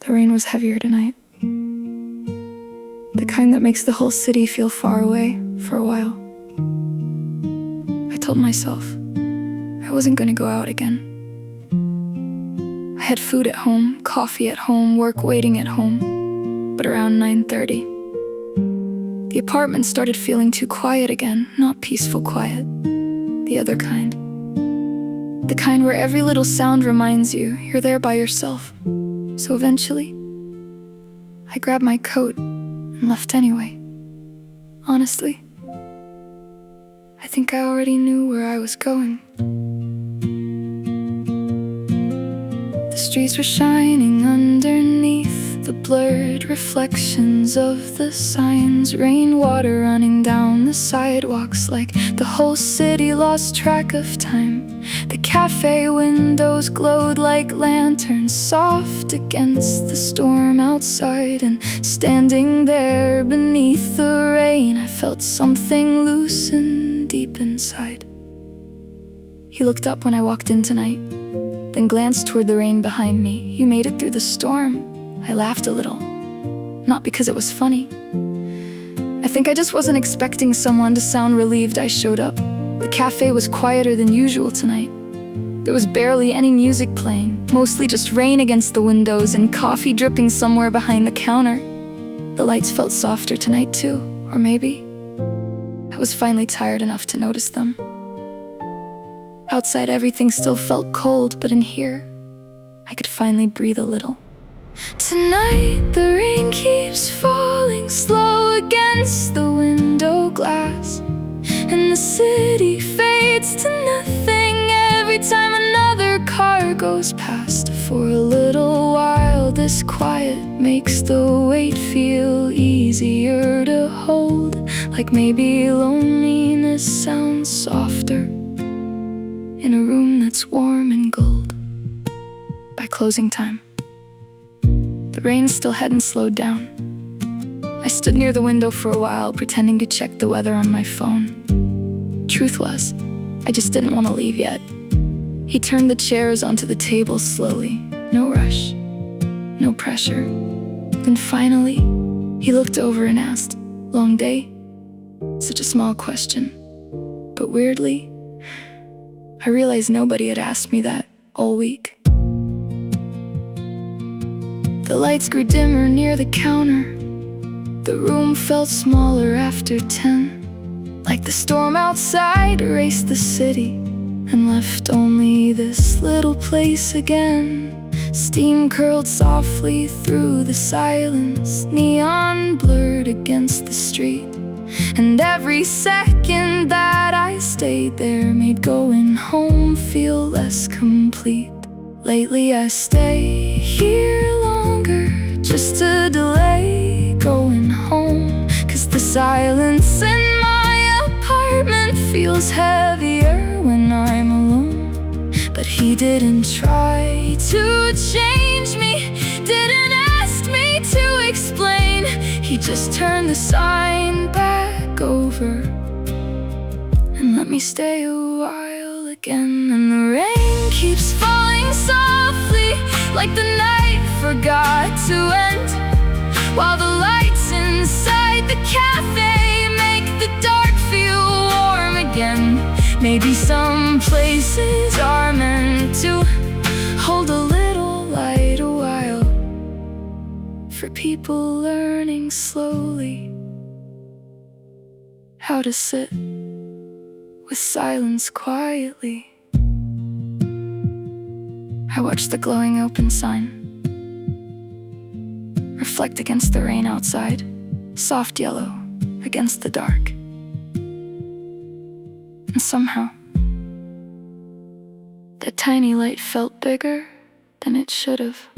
The rain was heavier tonight. The kind that makes the whole city feel far away for a while. I told myself I wasn't going to go out again. I had food at home, coffee at home, work waiting at home. But around 9:30, the apartment started feeling too quiet again. Not peaceful quiet, the other kind. The kind where every little sound reminds you you're there by yourself. So eventually, I grabbed my coat and left anyway. Honestly, I think I already knew where I was going. The streets were shining underneath the blurred reflections of the signs, rainwater running down the sidewalks like the whole city lost track of time. The cafe windows glowed like lanterns, soft against the storm outside. And standing there beneath the rain, I felt something loosen deep inside. He looked up when I walked in tonight, then glanced toward the rain behind me. You made it through the storm. I laughed a little, not because it was funny. I think I just wasn't expecting someone to sound relieved I showed up. The cafe was quieter than usual tonight. There was barely any music playing, mostly just rain against the windows and coffee dripping somewhere behind the counter. The lights felt softer tonight too, or maybe I was finally tired enough to notice them. Outside everything still felt cold, but in here, I could finally breathe a little. Tonight the rain keeps falling slow against the window glass, and the city fades to nothing every time another car goes past. For a little while this quiet makes the weight feel easier to hold, like maybe loneliness sounds softer in a room that's warm and gold. By closing time, the rain still hadn't slowed down. I stood near the window for a while, pretending to check the weather on my phone. Truth was, I just didn't want to leave yet. He turned the chairs onto the table slowly. No rush, no pressure. Then finally, he looked over and asked, "Long day?" Such a small question. But weirdly, I realized nobody had asked me that all week. The lights grew dimmer near the counter. The room felt smaller after 10, like the storm outside erased the city and left only this little place again. Steam curled softly through the silence, neon blurred against the street. And every second that I stayed there made going home feel less complete. Lately I stay here longer just to delay going home, 'cause the silence in my apartment feels heavier when I'm alone. But he didn't try to change me, didn't ask me to explain. He just turned the sign back over and let me stay a while again. And the rain keeps falling softly, like the night forgot to end, while the lights inside the cafe make the dark feel warm again. Maybe some places are meant to hold a little light a while, for people learning slowly how to sit with silence quietly. I watched the glowing open sign reflect against the rain outside, soft yellow against the dark. And somehow, that tiny light felt bigger than it should have.